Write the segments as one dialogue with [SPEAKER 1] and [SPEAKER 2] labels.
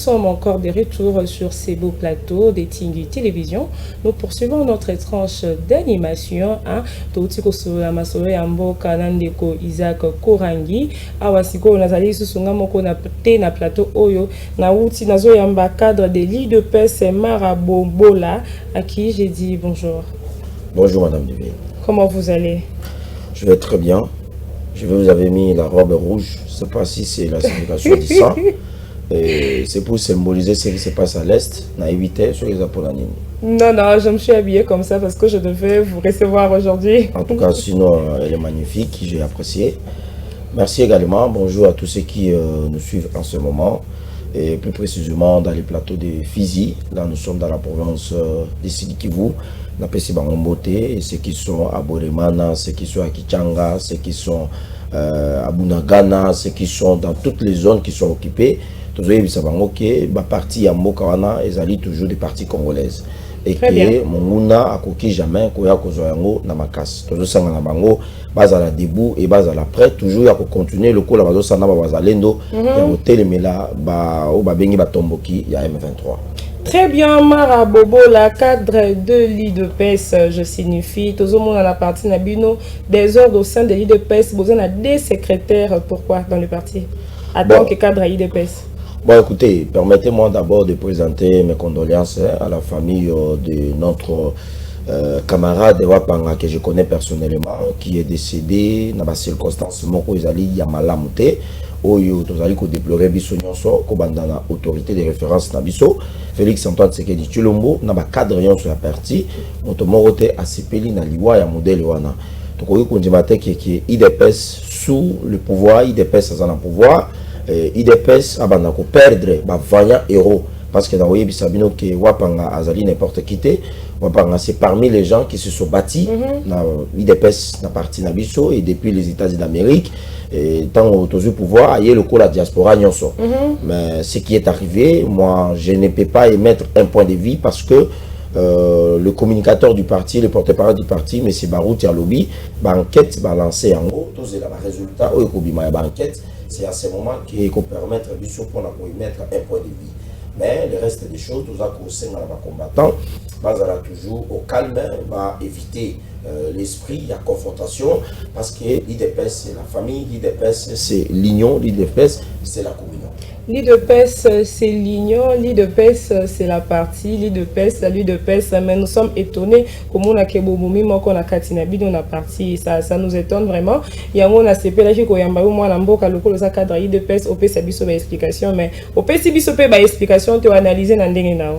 [SPEAKER 1] sommes encore de retour sur ces beaux plateaux des Tingui Télévision. Nous poursuivons notre tranche d'animation. Toutiko Sura Masore Ambo Kanandeko Isaac Korangi. Awasiko Nazali Susungamoko na plateau Oyo. Nauti Nazo Yamba cadre des lits de paix, c'est Marabobola, à qui j'ai dit bonjour.
[SPEAKER 2] Bonjour Madame Duville.
[SPEAKER 1] Comment vous allez?
[SPEAKER 2] Je vais très bien. Je vous avais mis la robe rouge. Je ne sais pas si c'est la signification du sang. C'est pour symboliser ce qui se passe à l'Est. On a évité sur les Apollonines.
[SPEAKER 1] Non, je me suis habillée comme ça parce que je devais vous recevoir aujourd'hui.
[SPEAKER 2] En tout cas, sinon, elle est magnifique. J'ai apprécié. Merci également. Bonjour à tous ceux qui nous suivent en ce moment. Et plus précisément dans les plateaux de Fizi. Là, nous sommes dans la province de Sidi Kivu. Na pesi Bangombote, et ceux qui sont à Boremana, ceux qui sont à Kichanga, ceux qui sont à Bunagana, ceux qui sont dans toutes les zones qui sont occupées. Tous les partis à Mokawana, ils allaient toujours des parties congolaises. Et que Monguna a coquille jamais, Koya Kozoyango, Namakas. Tous les na bango, base à la debout et base à la prête, toujours à continuer le coup la base à Bazalendo, et à hôtel Mela, au Babengi Batomboki, il y a M23.
[SPEAKER 1] Très bien, Marabobo, la cadre de lit de peste, je signifie, tout le monde à la partie Nabino, des ordres au sein des lits de peste, besoin de des secrétaires, pourquoi dans le parti? En tant que cadre à lit de peste.
[SPEAKER 2] Bon, écoutez, permettez-moi d'abord de présenter mes condoléances à la famille de notre camarade Wapanga que je connais personnellement, qui est décédé dans des circonstances Moko Izali Yamalamute. Oyo tozali ko déplorer biso nyonso ko bandana autorité de référence na biso Félix Antoine Tshisekedi Tshilombo na ba cadre nyonso ya parti moto morote asepeli na liwa ya modèle wana to ko kondima te ki IDPS sous le pouvoir IDPS azana pouvoir IDPS abana ko perdre ba vaillant héros parce que dans Oyebi Sabino que Wapanga azali n'importe qui te Wapanga c'est parmi les gens qui se sont bâtis na IDPS na parti na biso et depuis les États-Unis d'Amérique et tant au pouvoir il y a le coup la diaspora nyonso mais ce qui est arrivé, moi je ne peux pas émettre un point de vue parce que le communicateur du parti, le porte-parole du parti, M. Barou Tialobi, l'enquête va lancer en haut, tous les résultats, c'est à ce moment qu'il faut permettre pour émettre un point de vue. Mais le reste des choses, tout ça qu'on sait dans les combattants, basera toujours au calme, va éviter l'esprit, la confrontation, parce que l'IDPS c'est la famille, l'IDPS c'est l'union, l'IDPS c'est la communion.
[SPEAKER 1] L'IDPS c'est l'union, l'IDPS c'est la partie, l'IDPS, mais nous sommes étonnés comme on a Keboboumi, qu'on a Katinabi, on a parti, ça nous étonne vraiment. Il y a un ACP là qui a moi l'amboka le col cadre l'IDPS au PC biso explication, mais au PC biso explication tu analyser dans le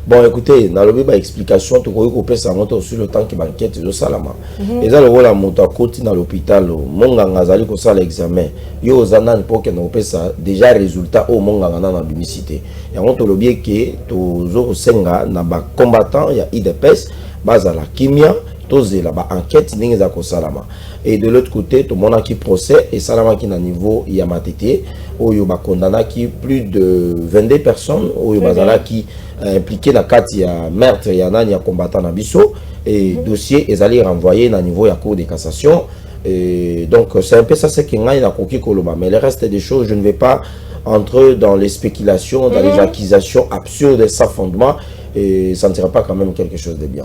[SPEAKER 2] bon, écoutez, dans le explication, tu peux ça monte sur le temps qui banquette de Salama. Et ça, le rôle à monter à côté dans l'hôpital, mon gangazali ko ça l'examen. Yo zanan pour que nous ça déjà résultat au mon gangana na bimicité. Et on te le bien que tous au senga na ba combattant il y a IDPS base à la kimia. La enquête salama et de l'autre côté tout le monde qui procès et salama qui na niveau yamatete oyo ba condamna qui plus de 22 personnes oyo bazala qui impliqué dans quatre ya meurtre ya nani ya combattant na biso et dossier est allé renvoyer na niveau ya cour de cassation et donc c'est un peu ça c'est qui ngai na koki koloba mais le reste des choses je ne vais pas entrer dans les spéculations dans les accusations absurdes sans fondement et ça ne sera pas quand même quelque chose de bien.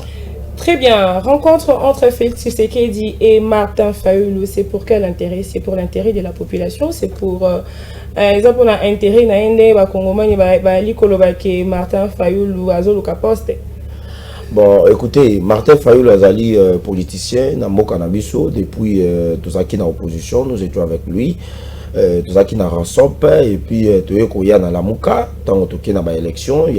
[SPEAKER 1] Très bien. Rencontre entre Félix Tshisekedi et Martin Fayulu, c'est pour quel intérêt? C'est pour l'intérêt de la population? C'est pour exemple on a intérêt na ende ba Congomani ba likoloba ke Martin Fayulu azoluka poste.
[SPEAKER 2] Bon, écoutez, Martin Fayulu azali politicien na mboka na biso depuis tout ça qui na opposition, nous étions avec lui. Tout ça qui na Ransop et puis toye koya na Lamuka tant que na ba élection il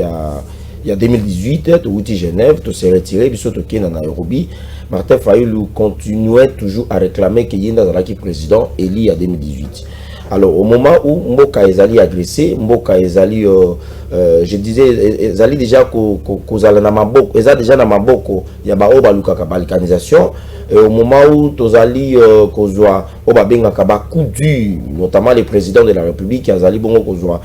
[SPEAKER 2] y a 2018, tout outil Genève, tout s'est retiré, puis surtout qu'il en Nairobi. Martin Fayulu continuait toujours à réclamer qu'il y ait un président élu en 2018. Alors au moment où Mboka Ezali agressé, Mboka Ezali, je disais, Ezali déjà qu'Ozala na maboko, Ezali déjà na maboko, il y a ba luka balkanisation. Et au moment où Tozali kozwa oba benga kaba coup dur, notamment le président de la République, Ezali bongo kozwa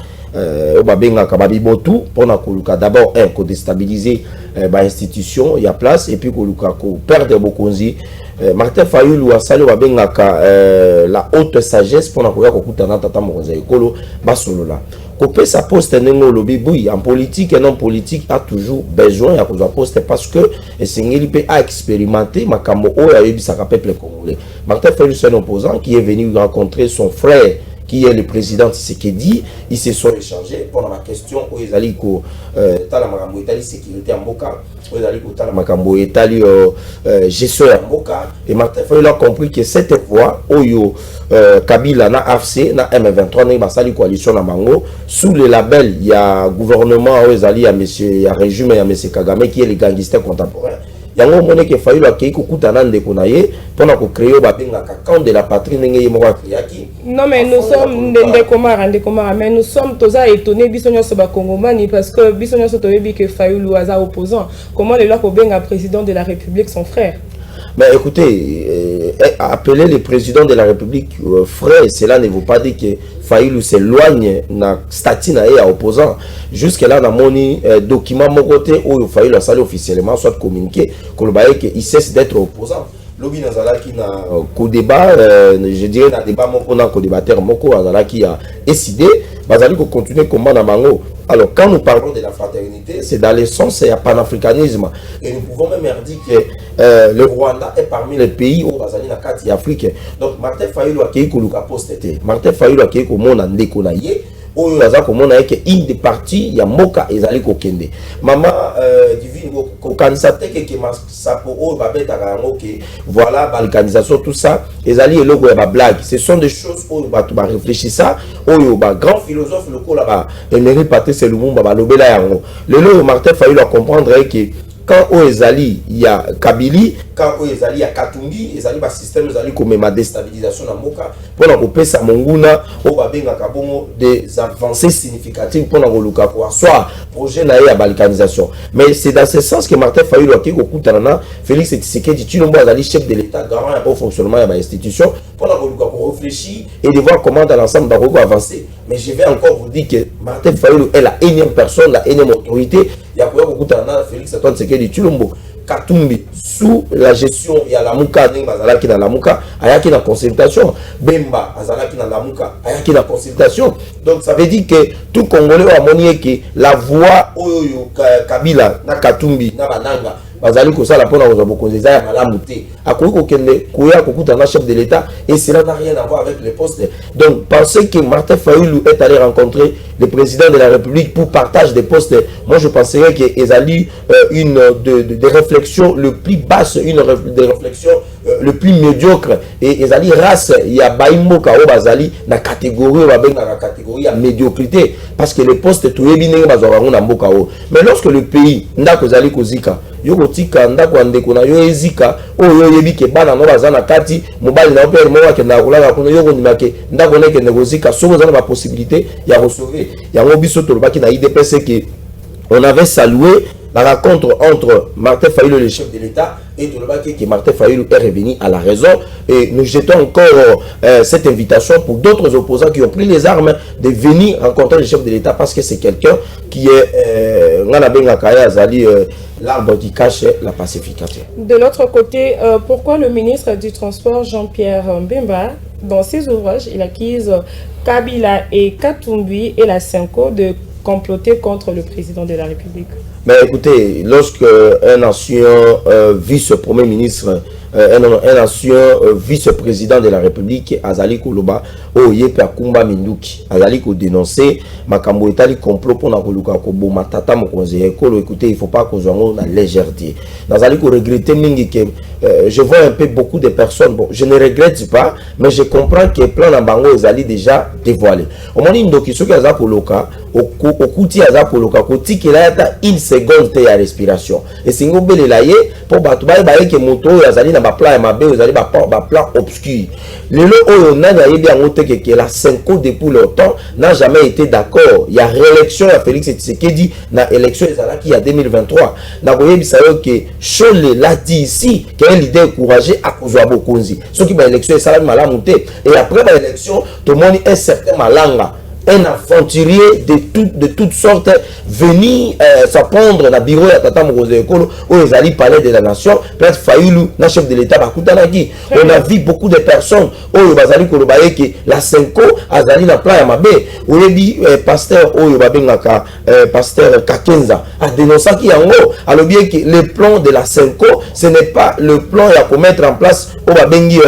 [SPEAKER 2] obabenga kababi botu pour na koluka d'abord ko déstabiliser ba institution il y a place et puis koluka ko perdre bokonzi Martin Fayulu asali obabenga la haute sagesse pour na koya kokutana tata mokonzi ekolo basolola couper sa poste nengo lobby oui en politique et non politique a toujours besoin à cause poste parce que Sengeli peut expérimenter makambo o ya yebisaka peuple congolais. Martin Fayulu c'est un opposant qui est venu rencontrer son frère qui est le président Tshisekedi. Ils se sont échangés pour la question où ils allaient ko tala makambo etali sécurité en Mboka, où ils allaient ko tala makambo etali gestion en Mboka. Et Martin Fayulu a compris que cette voie oyo Kabila na AFC na M23 na basali coalition na bango sous le label il y a gouvernement où ils allaient ya monsieur ya régime ya monsieur Kagame qui est le gangster contemporain. Yango mone ke Fayulu akei kokutana ndeko na ye pona ko créer babengaka camp de la patrie ndenge ye moko akriaki.
[SPEAKER 1] Non mais nous sommes ndeko mais nous sommes toza étonnés biso nyonso ba Congomani parce que biso nyonso toyebi que Fayulu aza opposant. Comment les lois ko benga président de la République son frère?
[SPEAKER 2] Mais écoutez, appeler le président de la République frère, cela ne veut pas dire que Fayulu s'éloigne na statut na ya opposant. Jusque là, dans mon document mon côté où Fayulu a sali officiellement soit communiqué qu'il cesse d'être opposant. Lobi Nazalaki na co-débat, je dirais na débat moko na co-débatteur moko Nazalaki a décidé, bazali ko continuer comment na bango. Alors quand nous parlons de la fraternité, c'est dans le sens et panafricanisme. Et nous pouvons même dire que le Rwanda est parmi les pays où bazali na kati Afrique. Donc Martin Fayulu a kei ko luka postete. Martin Fayulu a kei ko mona ndeko na ye. Oyo aza komona que une des parties ya moka ezali kokende mama divine ko kanisa teke ke masapo o babeta kango ke voilà balkanisation tout ça ezali eloko ya ba blague. Ce sont des choses oyo ba to ba réfléchir ça oyo ba grand philosophe lokola ba Emery Patrice Lumumba ba lobela yango lelo Martin Fayulu a comprendre que quand au ezali il y a Kabili, quand au ezali il y a Katumbi, ezali ba système ezali comme ma déstabilisation na moka pour na couper sa monguna au babenga kabongo des avancées significatives pour na koluka kwa soit projet na ya balkanisation. Mais c'est dans ce sens que Martin Fayulu a kiko kutana Félix Tshisekedi Tshilombo ezali chef de l'état garant un bon fonctionnement ya ba institution pour na koluka pour réfléchir et de voir comment dans l'ensemble ba ko avancer. Mais je vais encore vous dire que Martin Fayulu est la énième personne, la énième autorité. Il y a Félix Antoine Tshisekedi Tshilombo Katumbi sous la gestion il y a la Muka Azalaki dans la Muka ayaki na consultation Bemba Azalaki dans la Muka ayaki na consultation. Donc ça veut dire que tout Congolais a monié que la voix oyo Kabila na Katumbi na Bananga bazali ko sala pona ko bokonza ya malamu te akoki kokende koya kokuta na chef de l'état et cela n'a rien à voir avec les postes. Donc penser que Martin Fayulu est allé rencontrer le président de la République pour partage des postes, moi je penserais que ezali une de réflexion le plus basse, une des réflexions le plus médiocre et ezali race il y a baimboka o bazali na catégorie ba benga na catégorie ya médiocrité parce que les postes tout ebinenge bazwa na mboka o. Mais lorsque le pays ndako zali kozika yoko tika ndako andeko na yo ezika oyo yebi ke bana no bazana kati mobali na opere mo wakenda kolala kuna yoko ndimake ndako neke negozika soko zana ba possibilité ya recevoir yango biso tolobaki na IDPC que on avait salué la rencontre entre Martin Fayulu, le chef de l'État, et Tolobaki, que Martin Fayulu est revenu à la raison. Et nous jetons encore cette invitation pour d'autres opposants qui ont pris les armes de venir rencontrer le chef de l'État parce que c'est quelqu'un qui est l'arbre qui cache la pacification.
[SPEAKER 1] De l'autre côté, pourquoi le ministre du Transport, Jean-Pierre Mbemba, dans ses ouvrages, il accuse Kabila et Katumbi et la Senko de comploter contre le président de la République?
[SPEAKER 2] Mais écoutez, lorsque un ancien vice-premier ministre, un ancien vice-président de la République, Azali Koloba, Oyepe Akumba Minduki, Azali ko dénoncer makambo etali complot pour na koluka ko boma tata mo conseiller kolo. Écoutez, il faut pas qu'on soit na légèreté. Azali ko regretter mingi que je vois un peu beaucoup de personnes. Bon, je ne regrette pas, mais je comprends que plan na bango ezali déjà dévoilé. Au moment ndoki soki aza koloka okuti aza koloka koti la ta une seconde te ya respiration. Et singo belela ye pour batu ba ke moto azali na ba plan ya mabe ezali ba plan obscur. Lelo oyo nani ayebi angote que la Senko depuis longtemps n'a jamais été d'accord. Il y a réélection à Félix Tshisekedi na élection ezalaki ya 2023. Na koyebi sayo que Chole l'a dit ici qu'un leader courageux à kozwa bokonzi. Ce qui ba élection esalami malamu te et après ba élection tout le monde est certain malanga. un aventurier de toutes sortes venir s'apprendre dans le bureau de Tata Mokonzi Ekolo où ils allaient parler de la nation. Peut-être Fayoulou, le chef de l'État, on a vu beaucoup de personnes où ils allaient que la Senko azali na plan ya mabe. On a dit pasteur pasteur Kakenza a dénoncé qu'il y a alors bien que le plan de la Senko ce n'est pas le plan à mettre en place au babengi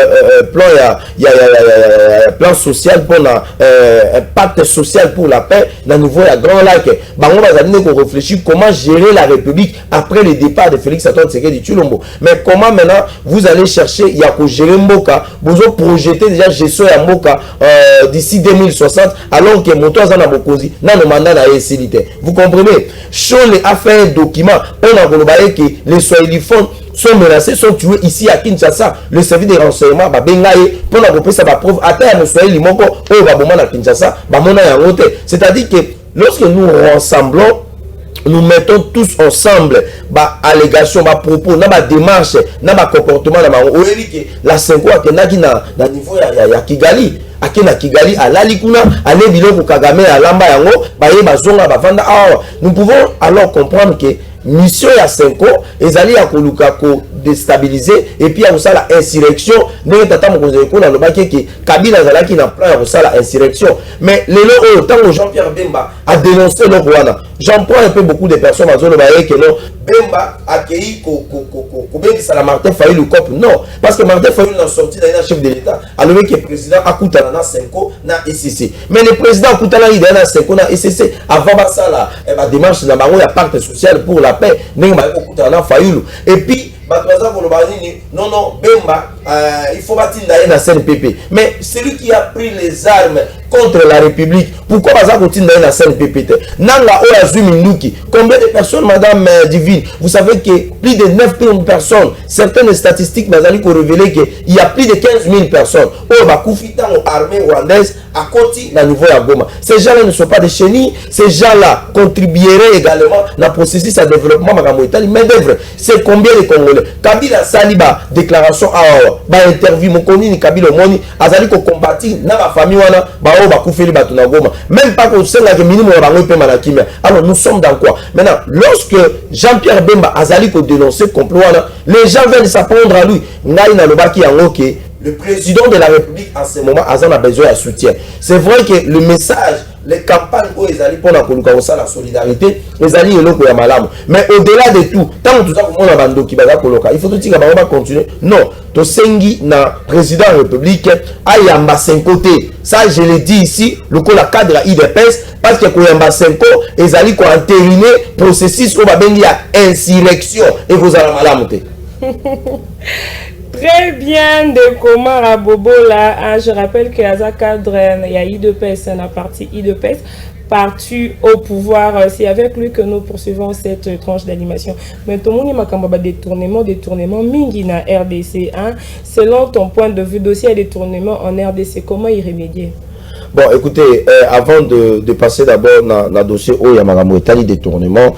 [SPEAKER 2] plan social pour un pacte social pour la paix dans le niveau de Grand Lac. Bango bazali ko réfléchir comment gérer la République après le départ de Félix Antoine Tshisekedi Tshilombo. Mais comment maintenant vous allez chercher il y a ko gérer Mboka, vous avez projeté déjà gestion ya Mboka d'ici 2060 alors que moto azana bokozi na no mandat na esilité. Vous comprenez? Chole a fait un document on a kolobaye que les Swahiliphones sont menacés, sont tués ici à Kinshasa. Le service de renseignement va bengaye pour la reprise sa preuve à terre Swahili limoko au baboma na Kinshasa ba mona ya ngote. C'est-à-dire que lorsque nous rassemblons, nous mettons tous ensemble ba allégation, ba propos, na ba démarche, na ba comportement na ba la Senko akenaki na niveau ya Kigali. Akena Kigali alali kuna ale biloko Kagame alamba yango baye bazonga bavanda awa. Nous pouvons alors comprendre que mission ya Senko ezali ya koluka ko déstabiliser et puis ya sala insurrection ndenge Tata Mokonzi Ekolo alobaki ke Kabila azalaki na plan ya sala insurrection. Mais lelo autant Jean-Pierre Bemba a dénoncé le Rwanda. J'en prends un peu beaucoup de personnes à zone que non Bemba a accueilli ça la Martin Fayulu cop non parce que Martin Fayulu n'a sorti d'un chef de l'État alors que le président Akutana na Senko na ECC. Mais le président Akutana il na Senko na ECC avant ça la démarche na bango ya pacte social pour la paix ndenge ba Akutana Fayulu et puis non, Bemba, il faut bâtir la CNPP. Mais celui qui a pris les armes contre la République, pourquoi Baza continue dans la CNPP? Nanga Oyazu Minduki, combien de personnes, Madame Divine? Vous savez que plus de 9 000 personnes, certaines statistiques m'ont révélé qu'il y a plus de 15 000 personnes. Oh, Bakoufita, armée rwandaise, à côté, dans le niveau de Goma. Ces gens-là ne sont pas des chenilles, ces gens-là contribueraient également dans le processus de développement de main d'œuvre. C'est combien de Congolais? Kabila Saliba, déclaration à interview, Mokoni, Kabila Moni, Azali ko combattre, na ba famille wana, même pas qu'on sait que minimum alors nous sommes dans quoi maintenant? Lorsque Jean-Pierre Bemba Azali ko dénoncer complot, les gens viennent s'apprendre à lui. Le président de la République en ce moment a besoin de soutien. C'est vrai que le message, les campagnes où ils allaient pour la solidarité, ils allaient y malam. Mais au-delà de tout, tant que tout ça, il faut dire qu'on va continuer. Non, to sengi na président de la République ayamba 5 côtés. Ça, je l'ai dit ici, le cadre IDPS, parce que Koyamba 5 ils allaient entériner processus où il y a insurrection et vous allez malam.
[SPEAKER 1] Très bien de comment Rabobo là, je rappelle que Aza cadre, il y a IDPS, la partie IDPS, parti au pouvoir. C'est avec lui que nous poursuivons cette tranche d'animation. Mais tout le monde m'a détournement mingi na RDC. Hein? Selon ton point de vue, dossier détournement en RDC, comment y remédier?
[SPEAKER 2] Bon, écoutez, avant de passer d'abord dans le dossier où il y a Magambo Etali détournement,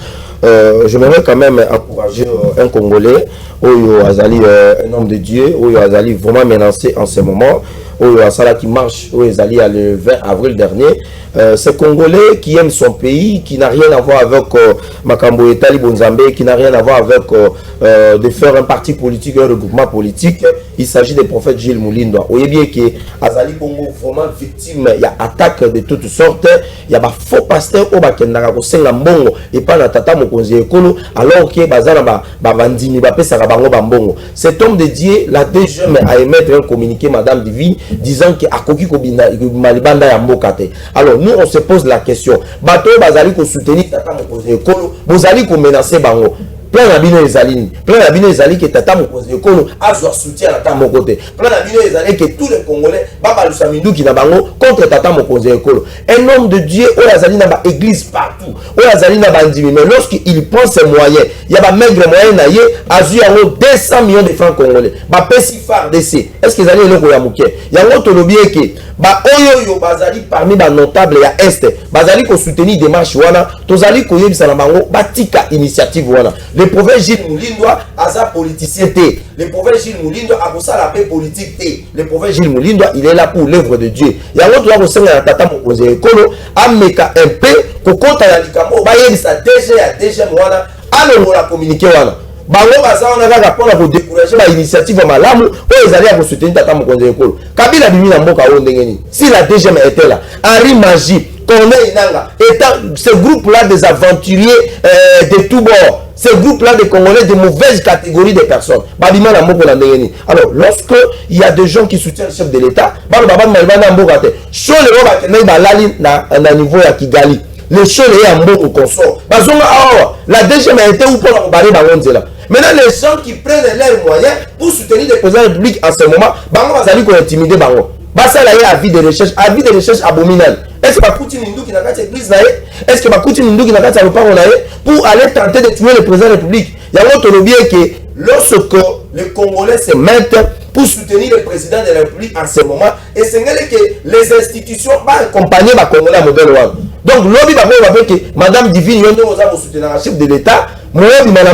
[SPEAKER 2] j'aimerais quand même encourager un Congolais, où Azali, un homme de Dieu, où Azali vraiment menacé en ce moment, où Azali qui marche, où Azali le 20 avril dernier. Ce Congolais qui aime son pays, qui n'a rien à voir avec Makambo Etali Bonzambe, qui n'a rien à voir avec de faire un parti politique, un regroupement politique. Il s'agit des prophètes Gilles Moulindo. Vous voyez bien que Azali Congo vraiment victime, il y a attaque de toutes sortes, il y a des faux pasteurs au Bakendaka Kosenga Mbongo et pas la Tata Mokonzi Ekolo, alors que Bazana Bandini Bapé Sarabango Bambongo. Cet homme de Dieu, la DGM a émettre un communiqué, Madame Divine, disant que Akoki Kobina Malibanda Yambokate. Alors nous on se pose la question, Bato Bazali ko soutenir Tata Mokonzi Ekolo, Bozali ko menacer Bango. Plein d'abinés les alines, plein d'abinés les alines que Tata Mokonzi Ekolo a soutien à Tata côté. Plein d'abinés les alines que tous les Congolais, Baba Lusamidou qui n'a bango contre Tata Mokonzi Ekolo. Un homme de Dieu, où la zaline n'a église partout, où la zaline n'a bandimi. Mais lorsqu'il prend ses moyens, il y a des maigres moyens naïe, a vu 200 millions de francs congolais. Ba pesi phare d'essai. Est-ce que les alines le koyamouké? Il y a un autre lobby qui ba oyo bazali parmi ba notable ya Est bazali ko soutenir démarche wana tozali ko yebisa na bango batika initiative wana. Le prophète Gilles Moulindwa aza politicien te, le prophète Gilles Moulindwa akosa la paix politique te, le prophète Gilles Moulindwa il est là pour l'œuvre de Dieu. Yango toza ko senga na tata mokonzi ekolo ameka un peu ko kota ya likambo ba yebisa DG ya DG wana alongola communiquer wana. Bango bazana kaka pona ko décourager ba initiative malamu oyo ezali ya ko soutenir tata mokonzi ekolo. Kabila bimi na mboka o ndenge nini. Si la DGM était là, Henri Magie, Corneille Inanga, étant ce groupe-là des aventuriers de tous bords, ce groupe-là de Congolais de mauvaise catégorie de personnes. Babima na mboka na ndenge nini. Alors, lorsque il y a des gens qui soutiennent le chef de l'État, balo baba malba na mboka te. Cho le roba kenai balali na niveau ya Kigali. Les choses est en mboka consort. Bazonga awa, la DGM a été où pour la barrer bangonzela. Maintenant, les gens qui prennent leurs moyens pour soutenir le président de la République en ce moment, bango bazali ko intimider bango. Basa la avis de recherche abominable. Est-ce que Bakouti Mindou qui n'a pas église là? Est-ce que Bakouti Mindou qui n'a pas le parole là pour aller tenter de tuer le président de la République? Il y a autre lobby que lorsque les Congolais se mettent pour soutenir le président de la République en ce moment, et c'est que les institutions vont accompagner les Congolais à modèle one. Donc lobby va voir que Madame Divine Yondo va soutenir le chef de l'État, moi je m'en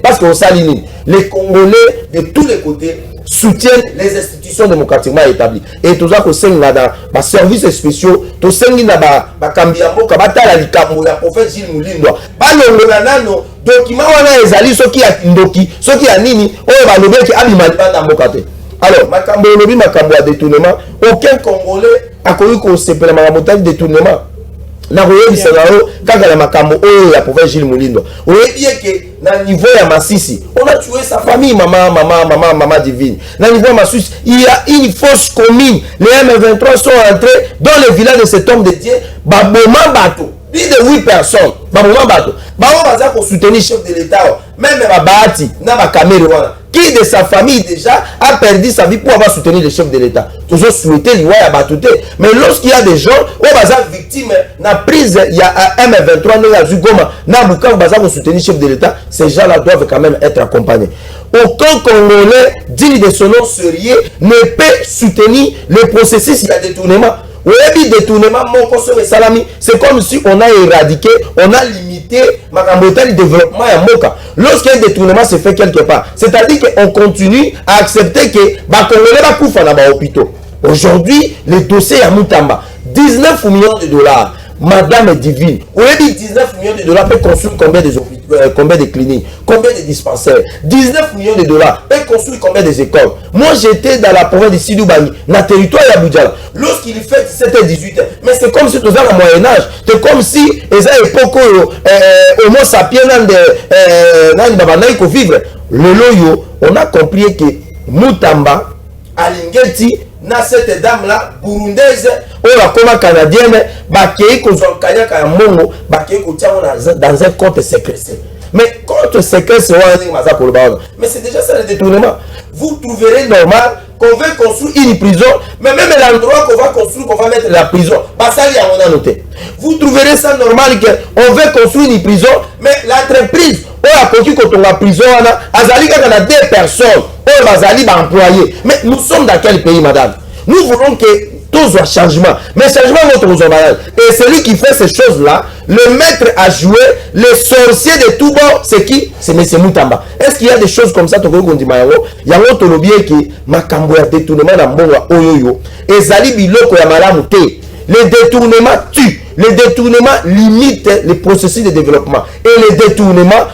[SPEAKER 2] parce qu'on s'aligne. Les Congolais de tous les côtés soutiennent les institutions démocratiquement établies. Et tout ça, c'est dans les services spéciaux, tout ça, c'est dans les Kambiambo, Kabatala, les Kambo, la prophète Gilles Moulindwa. Balongo, document, on a les alliés, ceux qui ont Ndoki, ceux qui ont Nini, on va le dire qui a l'imaliban dans Mokate. Alors, Makambo, Lobi, Makambo à détournement, aucun Congolais a connu qu'on s'appelle Makambo détournement. Na royebi sanao kaka la makambo oyo ya prophète Gilles Moulindwa. Oyebi que na niveau ya Masisi, on a tué sa famille maman divine. Na niveau ya Masisi, il y a une fausse commune. Les M23 sont entrés dans le village de cet homme de Dieu, baboma bato. Plus de 8 personnes, baboma bato. Bao baza ko soutenir le chef de l'État, même Babati, na ba Cameroun. Qui de sa famille déjà a perdu sa vie pour avoir soutenu le chef de l'État. Toujours souhaité l'Ivoire à Batouté. Mais lorsqu'il y a des gens où baza victime na prise, il y a un M23 no ya Zugoma, na Bukavu baza pour soutenir le chef de l'État, ces gens-là doivent quand même être accompagnés. Aucun Congolais digne de son nom sérieux ne peut soutenir le processus de détournement. Oui, détournement, c'est comme si on a éradiqué, on a limité le développement à Moka. Lorsqu'un détournement se fait quelque part, c'est-à-dire qu'on continue à accepter que les Congolais va couper dans les hôpitaux. Aujourd'hui, le dossier à Moutamba, 19 millions de dollars. Madame est divine. On a dit 19 millions de dollars peut construire combien de cliniques, combien de dispensaires. 19 millions de dollars peut construire combien d'écoles. Moi j'étais dans la province de Sidoubangi, dans le territoire d'Aboudjala. Lorsqu'il fait 17 et 18 ans, mais c'est comme si tu as le Moyen-Âge. C'est comme si ils avaient époque homo sapiens dans vivre. Le loyo, on a compris que Moutamba, Alingeti, na cette dame là burundaise ou la coma canadienne bakei kozokanya ka mongo bakei kotia dans un compte secret. Mais compte secret c'est mais c'est déjà ça le détournement. Vous trouverez normal qu'on veut construire une prison, mais même l'endroit qu'on va construire, qu'on va mettre la prison, on a noté. Vous trouverez ça normal qu'on veut construire une prison, mais l'entreprise on a construit quand on a prison, Azali on a 2 personnes, on va employés. Mais nous sommes dans quel pays, madame? Nous voulons que tout soit changement. Mais changement notre emballage. Et celui qui fait ces choses-là, le maître à jouer, le sorcier de tout bord, c'est qui? C'est M. Moutamba. Est-ce qu'il y a des choses comme ça? Il y a un autre lobby qui m'a cambié détournement dans mon oyoyo. Et Zali Biloko ya malamu te. Le détournement tue. Le détournement limite le processus de développement. Et le détournement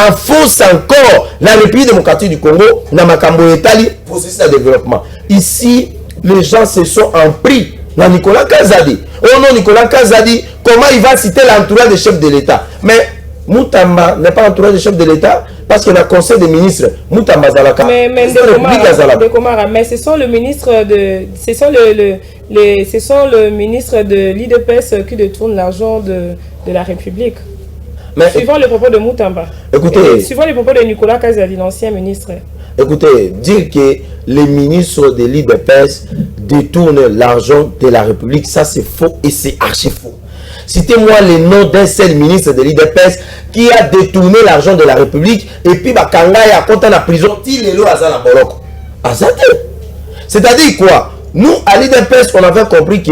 [SPEAKER 2] enfonce encore la République démocratique du Congo dans Makambo Etali, processus de développement. Ici, les gens se sont en pris dans Nicolas Kazadi. Oh non, Nicolas Kazadi, comment il va citer l'entourage du chef de l'État? Mais Moutamba n'est pas entourage du chef de l'État parce qu'il y a un conseil des ministres. Moutamba Zalaka.
[SPEAKER 1] Mais ce sont le ministre de... Ce sont le ministre de l'IDPS qui détourne l'argent de la République. Mais, suivant les propos de Moutamba. Écoutez... Suivant les propos de Nicolas Kazadi, l'ancien ministre.
[SPEAKER 2] Écoutez, dire que les ministres de l'IDPS détournent l'argent de la République, ça c'est faux et c'est archi faux. Citez-moi le nom d'un seul ministre de l'IDPS qui a détourné l'argent de la République et puis Bakanga a compté la prison, il est là à Boloko. C'est-à-dire quoi? nous, à l'IDPS, on avait compris que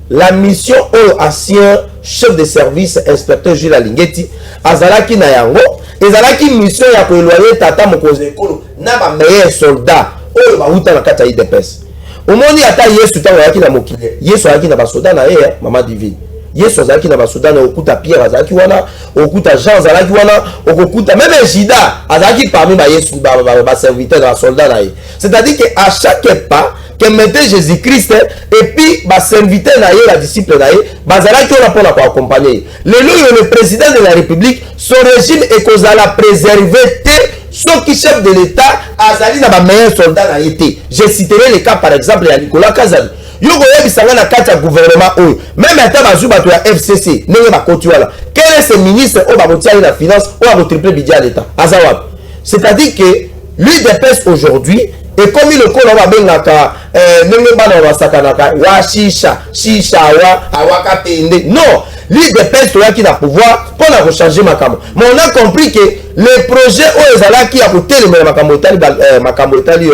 [SPEAKER 2] la mission au ancien chef de service, inspecteur Jules Alingeti, azalaki na yango, ezalaki mission ya ko éloigner tata mokonzi ekolo na ba meilleurs soldats oyo ba uta na kata IDPS. Omoni ata Yesu tango yaki na mokile. Yesu yaki na ba soldats na ye, mama divine. Yesu azalaki na ba soldats na okuta Pierre azalaki wana, okuta Jean azalaki wana, okuta même Judas azalaki parmi ba Yesu ba serviteurs ba soldats na ye. C'est-à-dire que à chaque pas que mettait Jésus-Christ et puis ba serviteur na ye la disciple na ye bazalaki on pour la accompagner. Le président de la République son régime est kozala préserver ceux qui chef de l'État azali na ba meilleurs soldats na été. Je citerai le cas par exemple de Nicolas Kazali. Yoko yebisanga na kati ya gouvernement oyo. Même ata bazu bato ya FCC ndenge bakoti wala. Quel est ce ministre o bakotia la finance ou a triplé budget de l'État? Azawab. C'est-à-dire que l'UDPS aujourd'hui et comme le col va bengaka ndenge bana wa sakanaka wa shisha wa awaka pende. Non, l'UDPS toyaki na pouvoir pour la rechanger makambo. Mais on a compris que les projets où ezalaki a côté le makambo etali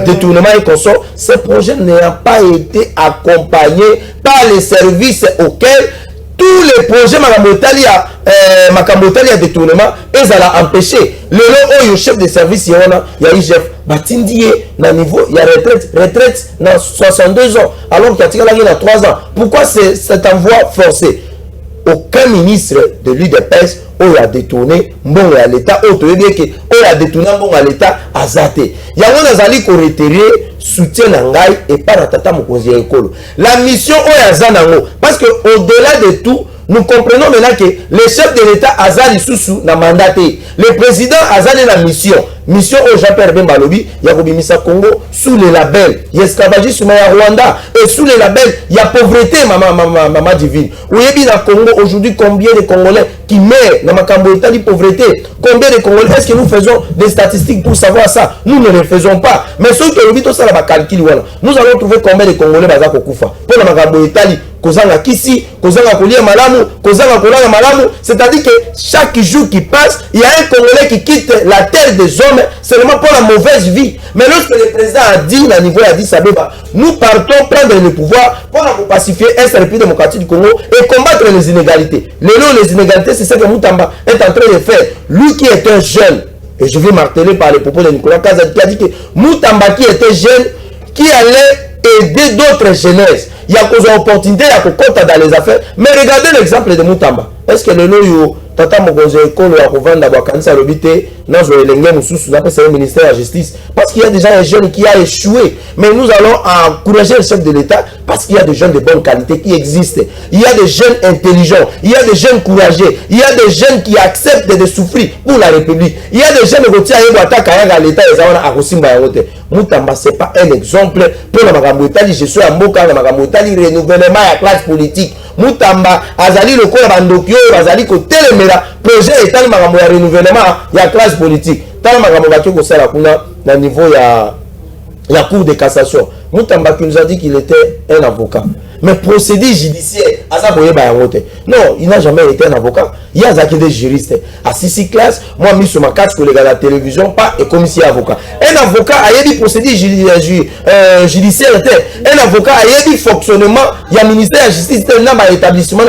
[SPEAKER 2] détournement et consort, ces projets n'ont pas été accompagnés par les services auxquels tous les projets makambo etali a détournement ezala empêché. Le chef de service yona ya IGF batindi na niveau ya retraite na 62 ans alors qu'il y a 3 ans. Pourquoi c'est un voie forcée? Aucun ministre de l'UDPS a détourné bon à l'État, a détourné bon à l'État azate. Yango nazali ko retirer soutien nangai et par tata mokonzi ekolo. La mission yazanango parce que au-delà de tout nous comprenons maintenant que le chef de l'État azali sous na mandaté. Le président azali la mission au Jean-Pierre Bemba Lobi ya kobimisa Congo sous le label l'esclavagisme ya Rwanda et sous le label ya pauvreté mama divine. Oyebi na Congo aujourd'hui combien de Congolais qui meurent na makambo etali pauvreté? Combien de Congolais? Est-ce que nous faisons des statistiques pour savoir ça? Nous ne le faisons pas. Mais ceux qui ont ça la calcul voilà. Nous allons trouver combien de Congolais baza kokufa pour na makambo etali kozanga kisi, kozanga kolia malamu, kozanga kolala malamu. C'est-à-dire que chaque jour qui passe, il y a un Congolais qui quitte la terre des hommes seulement pour la mauvaise vie. Mais lorsque le président a dit, à niveau a dit Sabeba, nous partons prendre le pouvoir pour pacifier l'Est République démocratique du Congo et combattre les inégalités. Les inégalités, c'est ce que Moutamba est en train de faire. Lui qui est un jeune, et je vais marteler par les propos de Nicolas Kazadi, qui a dit que Moutamba qui était jeune, qui allait aider d'autres jeunesses. Il y a des opportunités, il y a des comptes dans les affaires. Mais regardez l'exemple de Moutamba. Est-ce que le nom Tata Mokonzi Ekolo a revendre d'abord Kanisa Lobité, dans le ministère de la Justice? Parce qu'il y a déjà un jeune qui a échoué. Mais nous allons encourager le chef de l'État parce qu'il y a des jeunes de bonne qualité qui existent. Il y a des jeunes intelligents, il y a des jeunes courageux, il y a des jeunes qui acceptent de souffrir pour la République. Il y a des jeunes qui ont l'État et Moutamba, ce n'est pas un exemple pour la Magamboutali. Je suis à Moka, la Magamboutali, renouvellement à la classe politique. Moutamba, Azali, le corps Bandokyo, Azali, côté le mera, projet et tel Magambo, renouvellement à la classe politique. Tal Magambo, Bakio, Kosala, Kuna, à niveau, il y a la Cour de cassation. Moutamba qui nous a dit qu'il était un avocat. Mais procédé judiciaire, non, il n'a jamais été un avocat. Il y a des juristes. À 6 classes, moi, mis sur ma carte collègue à la télévision, pas et commissaire avocat. Un avocat a eu procédé judiciaire. Un avocat a eu fonctionnement. Il y a ministère de la justice, il y a un établissement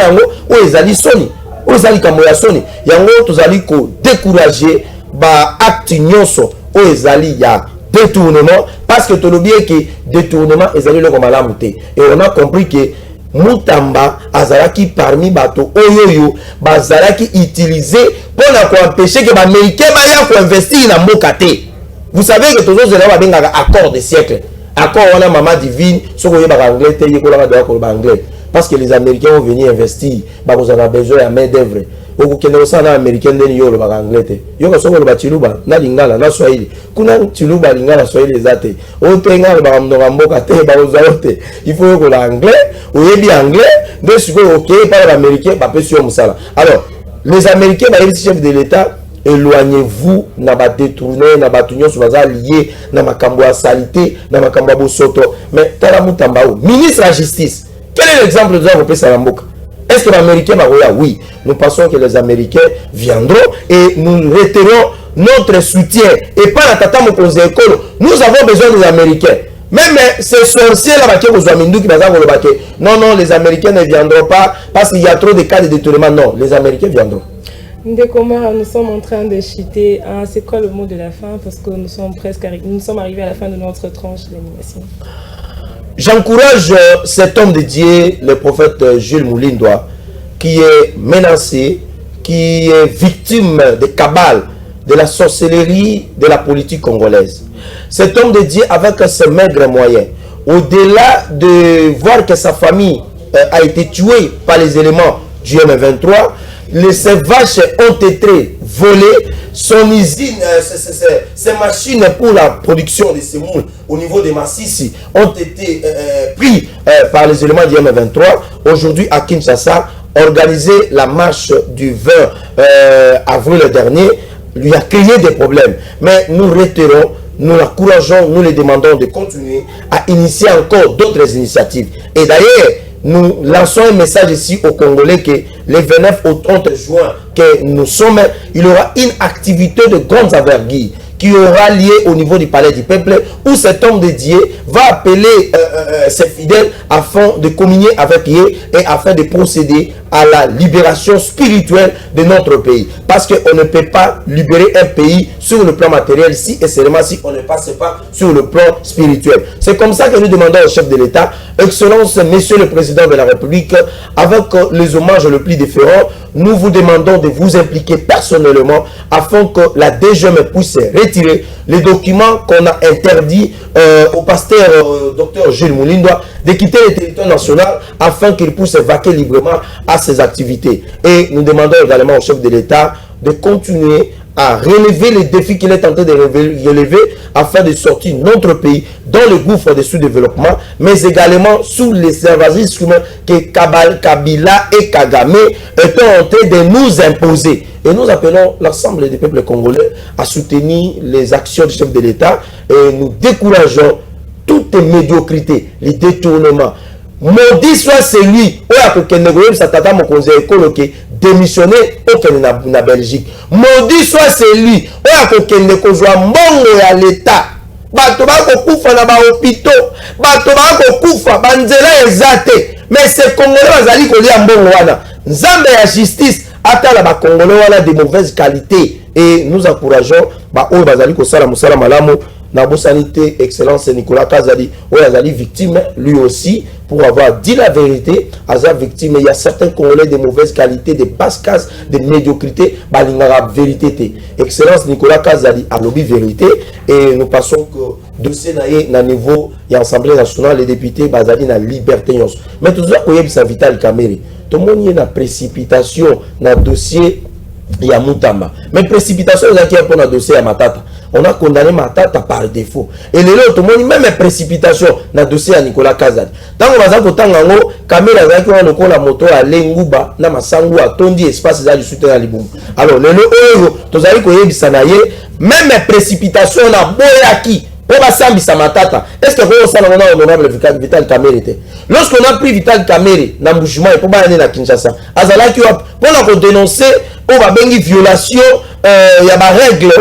[SPEAKER 2] où ils allaient sonner. Où ils allaient comme sonner. Il y a un autre qui allaient décourager, acte nyonso, où ils allaient détournement, parce que tu as oublié que détournement est allé le malamuté. Et on a compris que Moutamba azalaki parmi bato oyoyo bazalaki utilisé pour empêcher que les Américains aient investir dans Mokate. Vous savez que tous les gens ont un accord de siècle. Accord on a maman divine, ce qu'on est anglais, anglais. Parce que les Américains vont venir investir, ils ont besoin de main d'œuvre. Okukende na américain ndeni yo loba anglais yo ko soko loba chiluba na lingala na swahili kuna chiluba lingala swahili ezate o tenga loba mnoga mboka te ba ozaote il faut ko la anglais oyebi anglais de siko OK par l'américain ba pesi yo musala. Alors les américains ba yebisi chef de l'état éloignez-vous na ba détourner na ba tunyo so baza lié na makambo ya salité na makambo ya bosoto. Mais tala Moutamba ministre de la justice, quel est l'exemple de ça pesa la mboka? Est-ce que les Américains vont dire oui? Nous pensons que les Américains viendront et nous retirons notre soutien. Et pas la tata mokonzi ekolo. Nous avons besoin des Américains. Même ces sorciers là qui non, non, les Américains ne viendront pas parce qu'il y a trop de cas de détournement. Non, les Américains viendront.
[SPEAKER 1] Ndekoma, nous sommes en train de chuter. Ah, c'est quoi le mot de la fin? Parce que nous sommes presque arrivés à la fin de notre tranche d'animation.
[SPEAKER 2] J'encourage cet homme de Dieu, le prophète Jules Moulindoua, qui est menacé, qui est victime de cabales, de la sorcellerie, de la politique congolaise. Cet homme de Dieu, avec ses maigres moyens, au-delà de voir que sa famille a été tuée par les éléments du M23, ses vaches ont été volées, son usine, ses machines pour la production de semoule au niveau de Massissi ont été pris par les éléments du M23. Aujourd'hui à Kinshasa, organiser la marche du 20 avril dernier lui a créé des problèmes. Mais nous retirons, nous l'encourageons, nous les demandons de continuer à initier encore d'autres initiatives. Et d'ailleurs, nous lançons un message ici aux Congolais que le 29 au 30 juin que nous sommes, il y aura une activité de grande envergure qui aura lié au niveau du palais du peuple, où cet homme de Dieu va appeler ses fidèles afin de communier avec eux et afin de procéder à la libération spirituelle de notre pays. Parce qu'on ne peut pas libérer un pays sur le plan matériel si et seulement si on ne passe pas sur le plan spirituel. C'est comme ça que nous demandons au chef de l'État, Excellence, Monsieur le Président de la République, avec les hommages le plus différents, nous vous demandons de vous impliquer personnellement afin que la DGM puisse retirer les documents qu'on a interdits au pasteur Dr Jules Moulindoua de quitter le territoire national afin qu'il puisse vaquer librement à ses activités. Et nous demandons également au chef de l'État de continuer à relever les défis qu'il est en train de relever afin de sortir notre pays dans le gouffre de sous-développement, mais également sous les services que Kabila et Kagame étant en train de nous imposer. Et nous appelons l'ensemble des peuples congolais à soutenir les actions du chef de l'État et nous décourageons toute médiocrité, les détournements. Maudit soit celui qui démissionné au Belgique. Maudit soit celui qui a mbongo ya l'État. Bato bako kufa na ba hôpitaux, bato bako kufa banzela ezate. Mais ces Congolais bazali kolia mbongo wana. Nzambe ya justice atala ba Congolais wana de mauvaise qualité et nous encourageons ba oyo bazali ko sala musala malamu. Nabo Sanité, Excellence Nicolas Kazali, Oyazali victime, lui aussi, pour avoir dit la vérité, Azar victime, il y a certains Congolais de mauvaise qualité, de basse casse, de médiocrité, balingara vérité. Excellence Nicolas Kazali a lobby vérité, et nous passons que dossier na niveau et Assemblée nationale, les députés, bazali na liberté. Mais tout ça, ça Vital Kamere. Tout le monde y a une précipitation dans le dossier, il y a Moutamba. Mais précipitation, il y a un dossier à Matata. On a condamné Matata par défaut. Et les autres, même précipitation dans le dossier à Nicolas Kazali. Tant qu'on va dire caméra qui la moto à Lenguba, na masangu a tondi espace za du soutien à Libum. Alors, les autres, tous allez même précipitation na boyaki. Est-ce que vous savez honorable Vital Kamere? Lorsqu'on a pris Vital Kamere dans le mouvement et pour aller à Kinshasa, Azalaki pour dénoncer une violation, il y a des règles,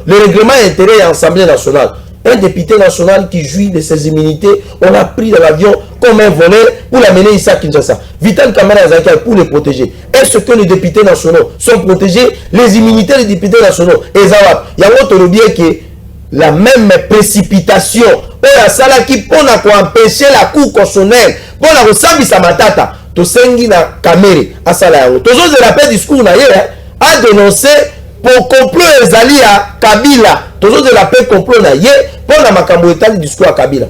[SPEAKER 2] le règlement intérieur à l'Assemblée nationale. Un député national qui jouit de ses immunités, on a pris dans l'avion comme un voleur pour l'amener ici à Kinshasa. Vital Kamere Azalaki pour les protéger. Est-ce que les députés nationaux sont protégés? Les immunités des députés nationaux. Et il y a un autre bien qui la même précipitation pour la salle qui pour empêcher la cour constitutionnelle pour la ressemble sa matata to sengi na Kamere à sala yango toujours de la paix discours na a dénoncé pour complot ezali à Kabila toujours de la paix complot na pour la makambo etali discours à Kabila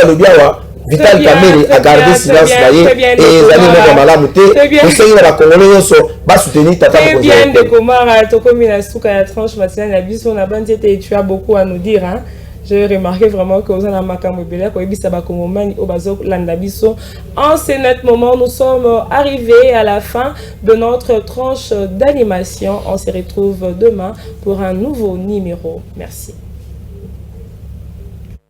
[SPEAKER 2] le biawa Vital Kamere a gardé silence et ezali na malamu te to sengi na Congolais so ba soutenir tata
[SPEAKER 1] très bien de Komara tokomi na suka ya tranche matinale na biso na bandiete tu as beaucoup à nous dire hein. J'ai remarqué vraiment que vous avez un makambo belé ko ebisa ba komomani o bazo landa biso. En ce net moment, nous sommes arrivés à la fin de notre tranche d'animation. On se retrouve demain pour un nouveau numéro. Merci.